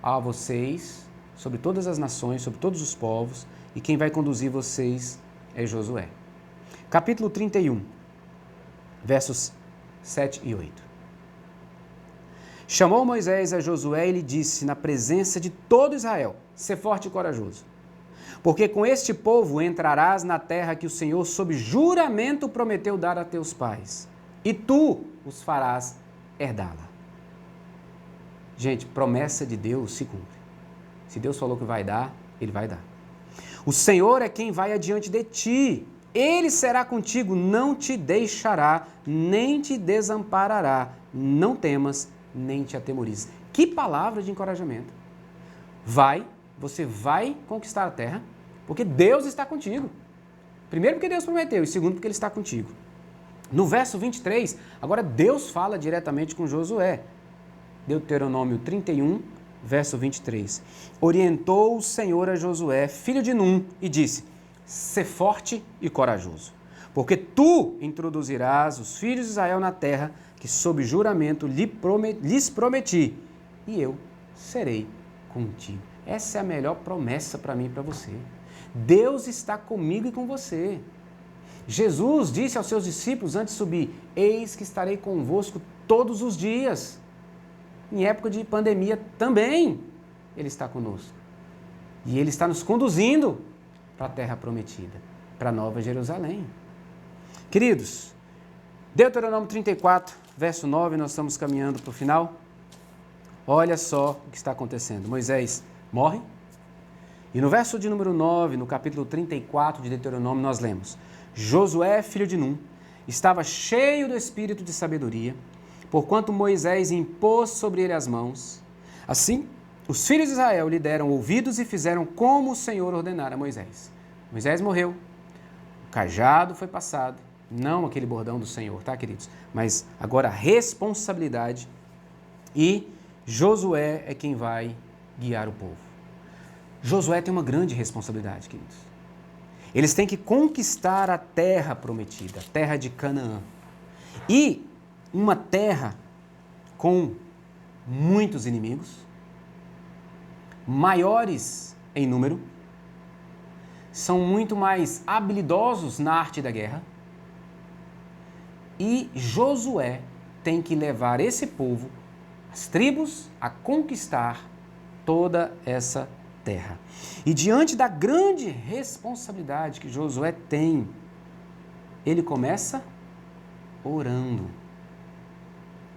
a vocês, sobre todas as nações, sobre todos os povos, e quem vai conduzir vocês é Josué. Capítulo 31, versos 7 e 8. Chamou Moisés a Josué e lhe disse, na presença de todo Israel, sê forte e corajoso, porque com este povo entrarás na terra que o Senhor, sob juramento, prometeu dar a teus pais, e tu os farás herdá-la. Gente, promessa de Deus se cumpre. Se Deus falou que vai dar, Ele vai dar. O Senhor é quem vai adiante de ti. Ele será contigo, não te deixará, nem te desamparará. Não temas, nem te atemorizes. Que palavra de encorajamento. Você vai conquistar a terra, porque Deus está contigo. Primeiro porque Deus prometeu, e segundo porque Ele está contigo. No verso 23, agora Deus fala diretamente com Josué. Deuteronômio 31, verso 23. Orientou o Senhor a Josué, filho de Num, e disse, sê forte e corajoso, porque tu introduzirás os filhos de Israel na terra que sob juramento lhes prometi, e eu serei contigo. Essa é a melhor promessa para mim e para você. Deus está comigo e com você. Jesus disse aos seus discípulos antes de subir, eis que estarei convosco todos os dias. Em época de pandemia também Ele está conosco. E Ele está nos conduzindo para a terra prometida, para a Nova Jerusalém. Queridos, Deuteronômio 34, verso 9, nós estamos caminhando para o final. Olha só o que está acontecendo. Moisés morre. E no verso de número 9, no capítulo 34 de Deuteronômio, nós lemos, Josué, filho de Num, estava cheio do espírito de sabedoria, porquanto Moisés impôs sobre ele as mãos. Assim, os filhos de Israel lhe deram ouvidos e fizeram como o Senhor ordenara a Moisés. Moisés morreu, o cajado foi passado, não aquele bordão do Senhor, tá, queridos? Mas agora a responsabilidade, e Josué é quem vai guiar o povo. Josué tem uma grande responsabilidade, queridos. Eles têm que conquistar a terra prometida, a terra de Canaã. E uma terra com muitos inimigos, maiores em número, são muito mais habilidosos na arte da guerra. E Josué tem que levar esse povo, as tribos, a conquistar toda essa terra. E diante da grande responsabilidade que Josué tem, ele começa orando.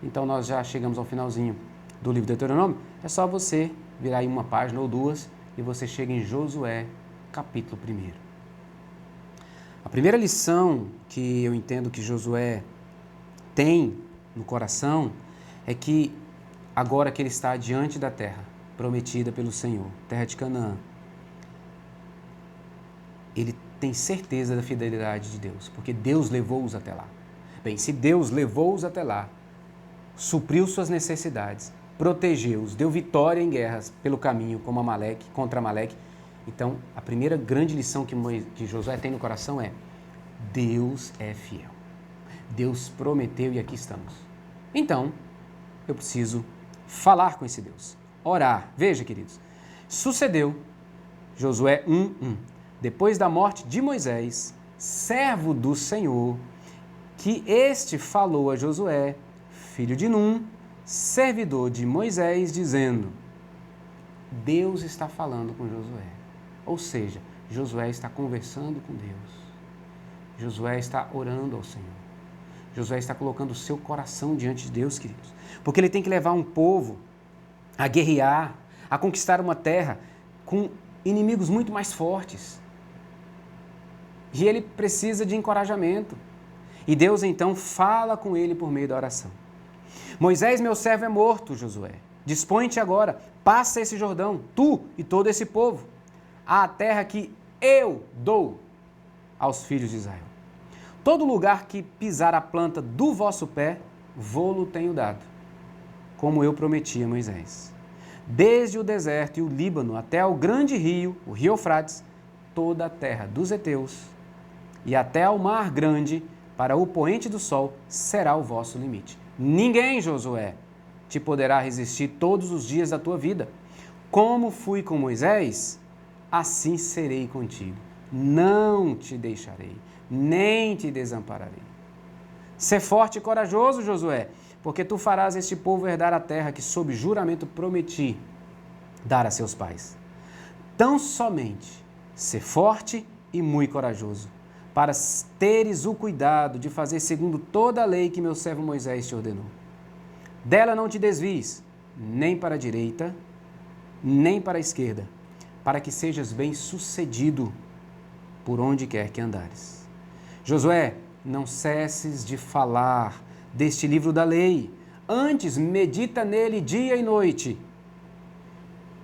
Então nós já chegamos ao finalzinho do livro de Deuteronômio. É só você virar aí uma página ou duas e você chega em Josué, capítulo 1. A primeira lição que eu entendo que Josué tem no coração é que agora que ele está diante da terra prometida pelo Senhor, terra de Canaã, ele tem certeza da fidelidade de Deus, porque Deus levou-os até lá. Bem, se Deus levou-os até lá, supriu suas necessidades, protegeu-os, deu vitória em guerras pelo caminho como Amaleque, contra Amaleque, então a primeira grande lição que Josué tem no coração é: Deus é fiel. Deus prometeu e aqui estamos. Então, eu preciso falar com esse Deus, orar. Veja, queridos, sucedeu, Josué 1:1, depois da morte de Moisés, servo do Senhor, que este falou a Josué, filho de Num, servidor de Moisés, dizendo: Deus está falando com Josué. Ou seja, Josué está conversando com Deus. Josué está orando ao Senhor. Josué está colocando o seu coração diante de Deus, queridos. Porque ele tem que levar um povo a guerrear, a conquistar uma terra com inimigos muito mais fortes. E ele precisa de encorajamento. E Deus então fala com ele por meio da oração. Moisés, meu servo, é morto, Josué. Dispõe-te agora, passa esse Jordão, tu e todo esse povo, à terra que eu dou aos filhos de Israel. Todo lugar que pisar a planta do vosso pé, vô-lo tenho dado, como eu prometi a Moisés. Desde o deserto e o Líbano até ao grande rio, o rio Eufrates, toda a terra dos heteus, e até ao mar grande, para o poente do sol, será o vosso limite. Ninguém, Josué, te poderá resistir todos os dias da tua vida. Como fui com Moisés, assim serei contigo. Não te deixarei, nem te desampararei. Sê forte e corajoso, Josué, porque tu farás este povo herdar a terra que, sob juramento, prometi dar a seus pais. Tão somente sê forte e muito corajoso, para teres o cuidado de fazer segundo toda a lei que meu servo Moisés te ordenou. Dela não te desvies, nem para a direita, nem para a esquerda, para que sejas bem-sucedido por onde quer que andares. Josué, não cesses de falar deste livro da lei, antes medita nele dia e noite,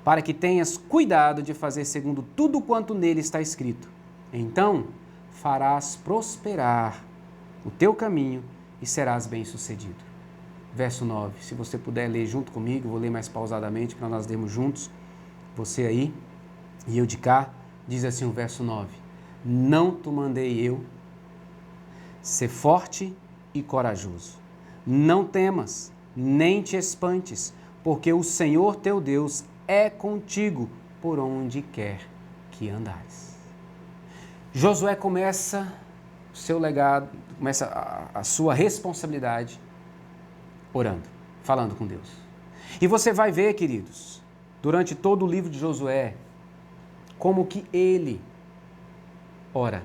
para que tenhas cuidado de fazer segundo tudo quanto nele está escrito. Então farás prosperar o teu caminho e serás bem-sucedido. Verso 9, se você puder ler junto comigo, vou ler mais pausadamente para nós lermos juntos, você aí e eu de cá, diz assim o verso 9: Não te mandei eu, sê forte e corajoso, não temas, nem te espantes, porque o Senhor teu Deus é contigo por onde quer que andares. Josué começa o seu legado, começa a sua responsabilidade orando, falando com Deus. E você vai ver, queridos, durante todo o livro de Josué, como que ele ora,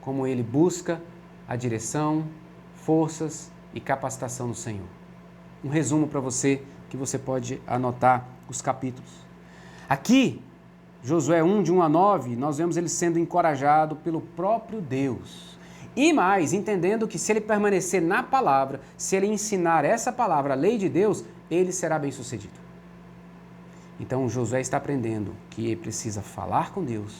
como ele busca a direção, forças e capacitação do Senhor. Um resumo para você, que você pode anotar os capítulos. Aqui, Josué 1, de 1 a 9, nós vemos ele sendo encorajado pelo próprio Deus. E mais, entendendo que se ele permanecer na palavra, se ele ensinar essa palavra, a lei de Deus, ele será bem-sucedido. Então, Josué está aprendendo que ele precisa falar com Deus,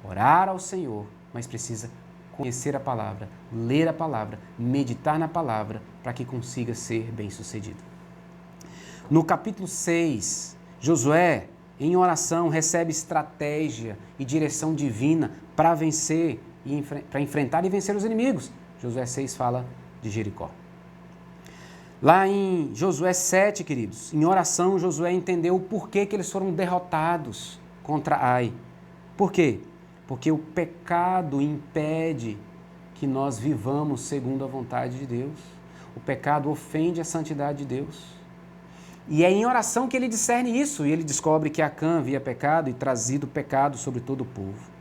orar ao Senhor, mas precisa conhecer a palavra, ler a palavra, meditar na palavra, para que consiga ser bem-sucedido. No capítulo 6, Josué em oração, recebe estratégia e direção divina para vencer, para enfrentar e vencer os inimigos. Josué 6 fala de Jericó. Lá em Josué 7, queridos, em oração, Josué entendeu o porquê que eles foram derrotados contra Ai. Por quê? Porque o pecado impede que nós vivamos segundo a vontade de Deus. O pecado ofende a santidade de Deus. E é em oração que ele discerne isso, e ele descobre que Acã havia pecado e trazido pecado sobre todo o povo.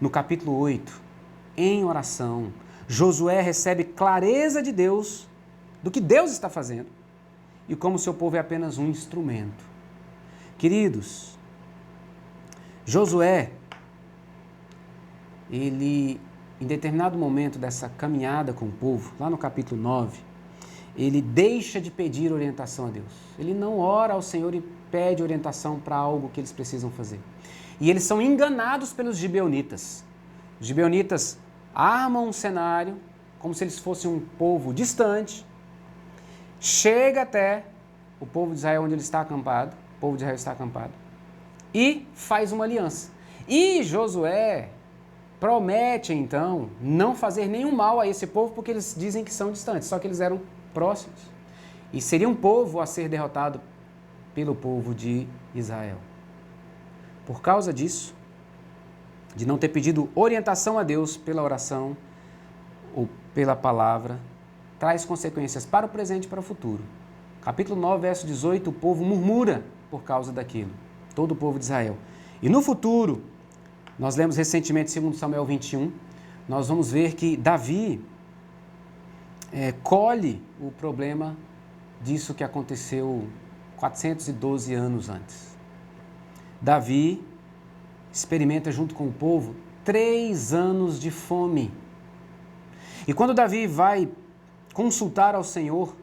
No capítulo 8, em oração, Josué recebe clareza de Deus, do que Deus está fazendo, e como seu povo é apenas um instrumento. Queridos, Josué, ele, em determinado momento dessa caminhada com o povo, lá no capítulo 9, ele deixa de pedir orientação a Deus. Ele não ora ao Senhor e pede orientação para algo que eles precisam fazer. E eles são enganados pelos gibeonitas. Os gibeonitas armam um cenário como se eles fossem um povo distante, chega até o povo de Israel onde ele está acampado, o povo de Israel está acampado, e faz uma aliança. E Josué promete, então, não fazer nenhum mal a esse povo, porque eles dizem que são distantes, só que eles eram próximos. E seria um povo a ser derrotado pelo povo de Israel. Por causa disso, de não ter pedido orientação a Deus pela oração ou pela palavra, traz consequências para o presente e para o futuro. Capítulo 9, verso 18, o povo murmura por causa daquilo, todo o povo de Israel. E no futuro, nós lemos recentemente, 2 Samuel 21, nós vamos ver que Davi colhe o problema disso que aconteceu 412 anos antes. Davi experimenta junto com o povo 3 anos de fome. E quando Davi vai consultar ao Senhor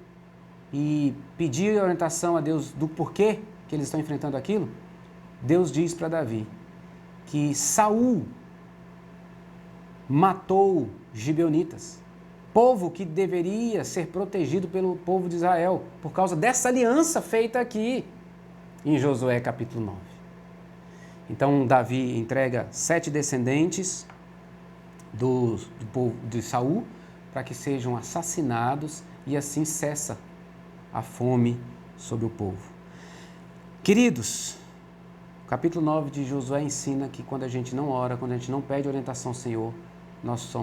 e pedir orientação a Deus do porquê que eles estão enfrentando aquilo, Deus diz para Davi que Saul matou gibeonitas, povo que deveria ser protegido pelo povo de Israel, por causa dessa aliança feita aqui em Josué capítulo 9. Então Davi entrega 7 descendentes do povo de Saul para que sejam assassinados e assim cessa a fome sobre o povo. Queridos, o capítulo 9 de Josué ensina que quando a gente não ora, quando a gente não pede orientação ao Senhor, nós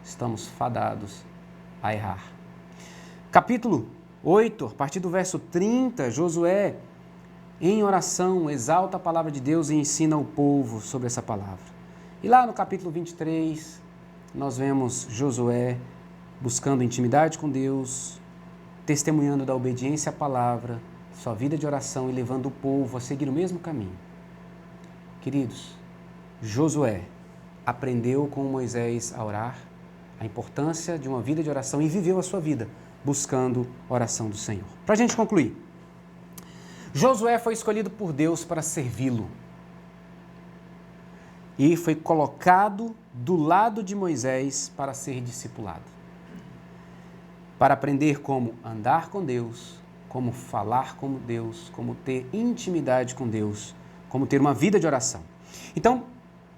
estamos fadados a errar. Capítulo 8, a partir do verso 30, Josué, em oração, exalta a palavra de Deus e ensina o povo sobre essa palavra. E lá no capítulo 23, nós vemos Josué buscando intimidade com Deus, testemunhando da obediência à palavra, sua vida de oração e levando o povo a seguir o mesmo caminho. Queridos, Josué aprendeu com Moisés a orar, a importância de uma vida de oração e viveu a sua vida buscando a oração do Senhor. Para a gente concluir, Josué foi escolhido por Deus para servi-lo e foi colocado do lado de Moisés para ser discipulado, para aprender como andar com Deus, como falar com Deus, como ter intimidade com Deus, como ter uma vida de oração. Então,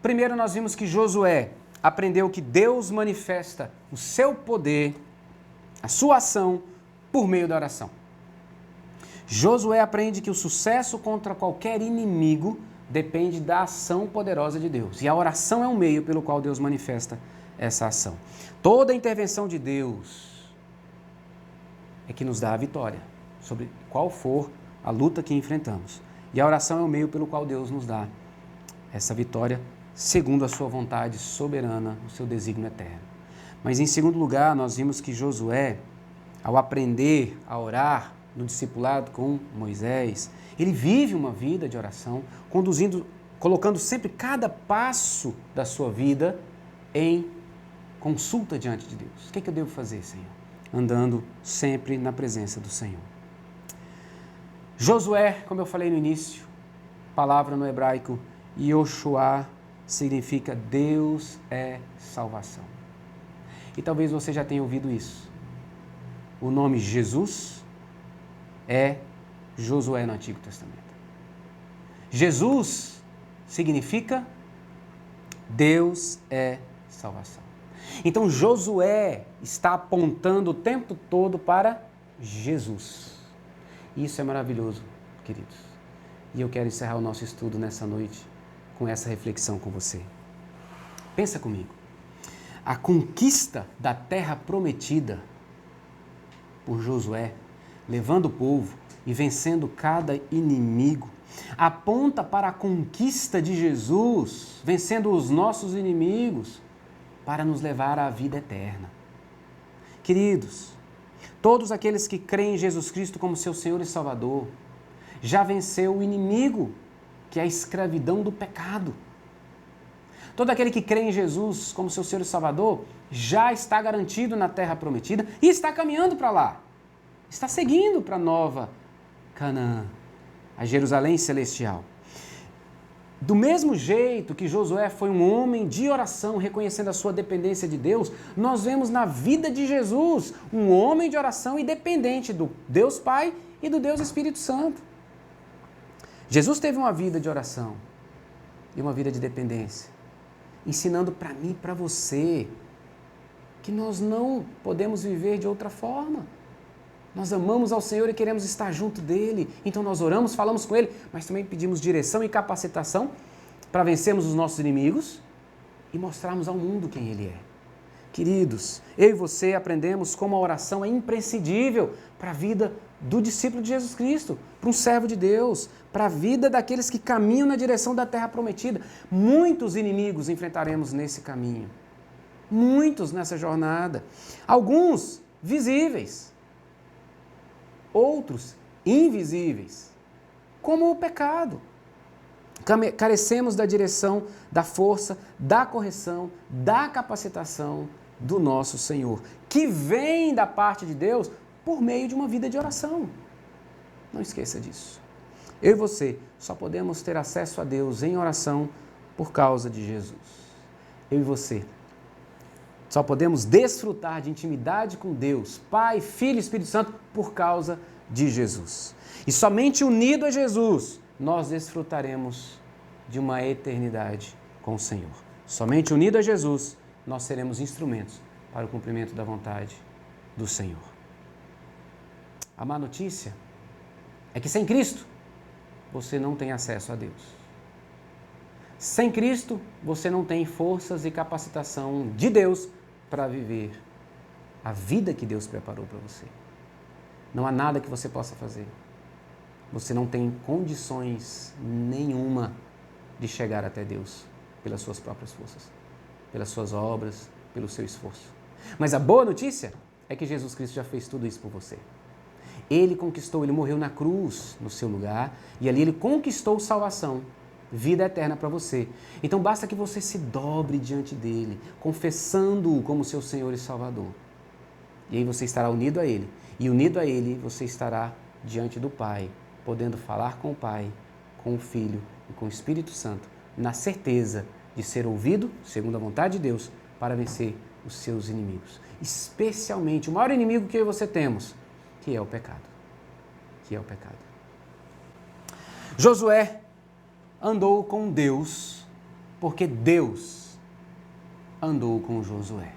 primeiro nós vimos que Josué aprendeu que Deus manifesta o seu poder, a sua ação, por meio da oração. Josué aprende que o sucesso contra qualquer inimigo depende da ação poderosa de Deus. E a oração é um meio pelo qual Deus manifesta essa ação. Toda a intervenção de Deus é que nos dá a vitória sobre qual for a luta que enfrentamos. E a oração é o meio pelo qual Deus nos dá essa vitória segundo a sua vontade soberana, o seu desígnio eterno. Mas em segundo lugar, nós vimos que Josué, ao aprender a orar no discipulado com Moisés, ele vive uma vida de oração, colocando sempre cada passo da sua vida em consulta diante de Deus. O que é que eu devo fazer, Senhor? Andando sempre na presença do Senhor. Josué, como eu falei no início, palavra no hebraico, Yoshua, significa Deus é salvação. E talvez você já tenha ouvido isso. O nome Jesus é Josué no Antigo Testamento. Jesus significa Deus é salvação. Então Josué está apontando o tempo todo para Jesus. Isso é maravilhoso, queridos. E eu quero encerrar o nosso estudo nessa noite com essa reflexão com você. Pensa comigo. A conquista da terra prometida por Josué, levando o povo e vencendo cada inimigo, aponta para a conquista de Jesus, vencendo os nossos inimigos, para nos levar à vida eterna. Queridos, todos aqueles que creem em Jesus Cristo como seu Senhor e Salvador, já venceu o inimigo, que é a escravidão do pecado. Todo aquele que crê em Jesus como seu Senhor e Salvador, já está garantido na terra prometida e está caminhando para lá. Está seguindo para a nova Canaã, a Jerusalém celestial. Do mesmo jeito que Josué foi um homem de oração, reconhecendo a sua dependência de Deus, nós vemos na vida de Jesus um homem de oração e dependente do Deus Pai e do Deus Espírito Santo. Jesus teve uma vida de oração e uma vida de dependência, ensinando para mim e para você que nós não podemos viver de outra forma. Nós amamos ao Senhor e queremos estar junto dEle. Então nós oramos, falamos com Ele, mas também pedimos direção e capacitação para vencermos os nossos inimigos e mostrarmos ao mundo quem Ele é. Queridos, eu e você aprendemos como a oração é imprescindível para a vida do discípulo de Jesus Cristo, para um servo de Deus, para a vida daqueles que caminham na direção da terra prometida. Muitos inimigos enfrentaremos nesse caminho, muitos nessa jornada, alguns visíveis, outros invisíveis, como o pecado. Carecemos da direção, da força, da correção, da capacitação do nosso Senhor, que vem da parte de Deus por meio de uma vida de oração. Não esqueça disso. Eu e você só podemos ter acesso a Deus em oração por causa de Jesus. Eu e você só podemos desfrutar de intimidade com Deus, Pai, Filho e Espírito Santo, por causa de Jesus. E somente unido a Jesus, nós desfrutaremos de uma eternidade com o Senhor. Somente unido a Jesus, nós seremos instrumentos para o cumprimento da vontade do Senhor. A má notícia é que sem Cristo, você não tem acesso a Deus. Sem Cristo, você não tem forças e capacitação de Deus para viver a vida que Deus preparou para você. Não há nada que você possa fazer. Você não tem condições nenhuma de chegar até Deus pelas suas próprias forças, pelas suas obras, pelo seu esforço. Mas a boa notícia é que Jesus Cristo já fez tudo isso por você. Ele conquistou, ele morreu na cruz no seu lugar e ali ele conquistou salvação, vida eterna para você. Então basta que você se dobre diante dele, confessando-o como seu Senhor e Salvador. E aí você estará unido a ele. E unido a ele, você estará diante do Pai, podendo falar com o Pai, com o Filho e com o Espírito Santo, na certeza de ser ouvido, segundo a vontade de Deus, para vencer os seus inimigos. Especialmente o maior inimigo que eu e você temos, que é o pecado. Que é o pecado. Josué andou com Deus, porque Deus andou com Josué.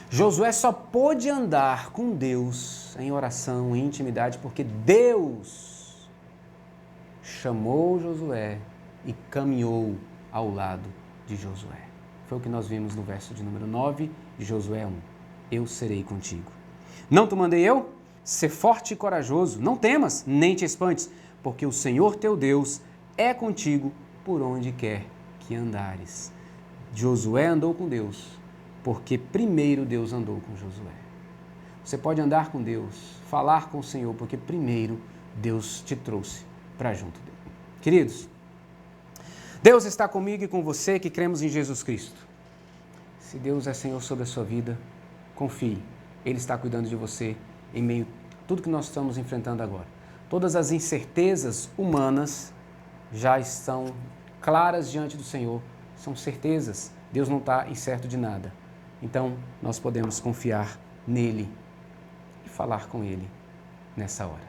Josué só pôde andar com Deus em oração, em intimidade, porque Deus chamou Josué e caminhou ao lado de Josué. Foi o que nós vimos no verso de número 9 de Josué 1. Eu serei contigo. Não te mandei eu? Ser forte e corajoso, não temas, nem te espantes, porque o Senhor teu Deus é contigo por onde quer que andares. Josué andou com Deus, porque primeiro Deus andou com Josué. Você pode andar com Deus, falar com o Senhor, porque primeiro Deus te trouxe para junto dele. Queridos, Deus está comigo e com você que cremos em Jesus Cristo. Se Deus é Senhor sobre a sua vida, confie. Ele está cuidando de você em meio a tudo que nós estamos enfrentando agora. Todas as incertezas humanas já estão claras diante do Senhor. São certezas. Deus não está incerto de nada. Então, nós podemos confiar nele e falar com ele nessa hora.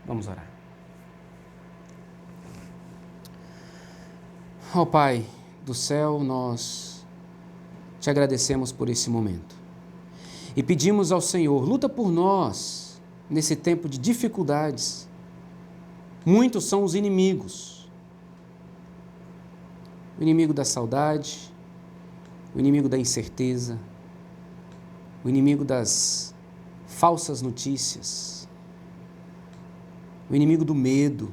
Vamos orar. Ó Pai do céu, nós te agradecemos por esse momento e pedimos ao Senhor, luta por nós nesse tempo de dificuldades. Muitos são os inimigos. O inimigo da saudade, o inimigo da incerteza, o inimigo das falsas notícias, o inimigo do medo,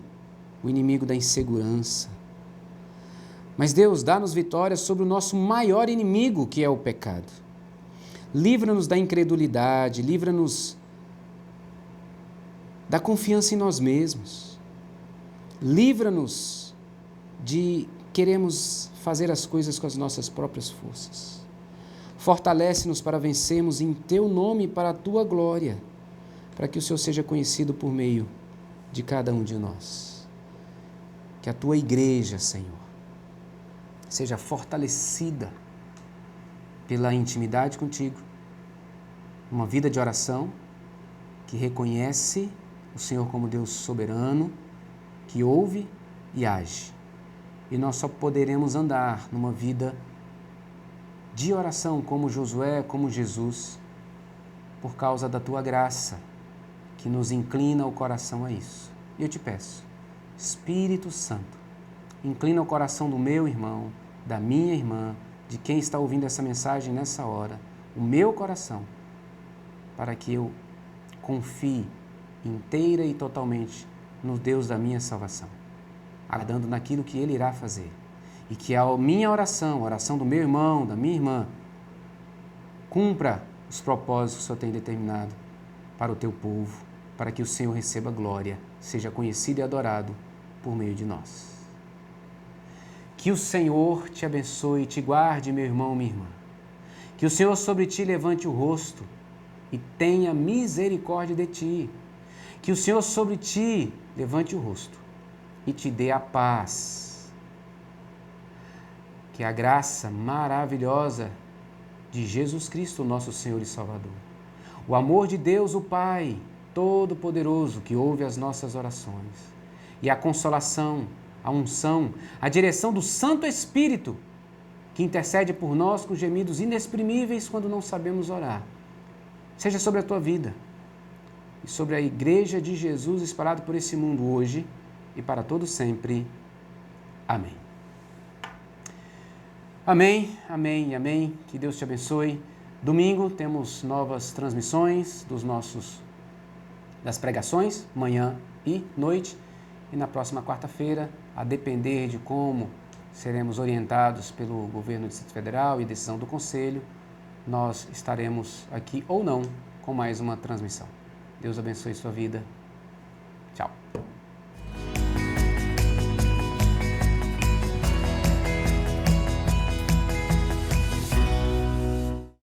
o inimigo da insegurança. Mas Deus, dá-nos vitória sobre o nosso maior inimigo, que é o pecado. Livra-nos da incredulidade, livra-nos da confiança em nós mesmos. Livra-nos de queremos fazer as coisas com as nossas próprias forças. Fortalece-nos para vencermos em Teu nome e para a Tua glória, para que o Senhor seja conhecido por meio de cada um de nós. Que a Tua igreja, Senhor, seja fortalecida pela intimidade contigo, uma vida de oração que reconhece o Senhor como Deus soberano, que ouve e age. E nós só poderemos andar numa vida de oração como Josué, como Jesus, por causa da Tua graça, que nos inclina o coração a isso. E eu te peço, Espírito Santo, inclina o coração do meu irmão, da minha irmã, de quem está ouvindo essa mensagem nessa hora, o meu coração, para que eu confie inteira e totalmente no Deus da minha salvação, aguardando naquilo que Ele irá fazer. E que a minha oração, a oração do meu irmão, da minha irmã, cumpra os propósitos que o Senhor tem determinado para o Teu povo, para que o Senhor receba glória, seja conhecido e adorado por meio de nós. Que o Senhor te abençoe e te guarde, meu irmão, minha irmã. Que o Senhor sobre ti levante o rosto e tenha misericórdia de ti. Que o Senhor sobre ti levante o rosto e te dê a paz. Que a graça maravilhosa de Jesus Cristo, nosso Senhor e Salvador, o amor de Deus, o Pai Todo-Poderoso, que ouve as nossas orações, e a consolação, a unção, a direção do Santo Espírito, que intercede por nós com gemidos inexprimíveis quando não sabemos orar, seja sobre a tua vida e sobre a Igreja de Jesus espalhada por esse mundo hoje e para todo sempre. Amém. Amém, amém e amém. Que Deus te abençoe. Domingo temos novas transmissões das pregações, manhã e noite. E na próxima quarta-feira, a depender de como seremos orientados pelo governo do Distrito Federal e decisão do Conselho, nós estaremos aqui ou não com mais uma transmissão. Deus abençoe sua vida. Tchau.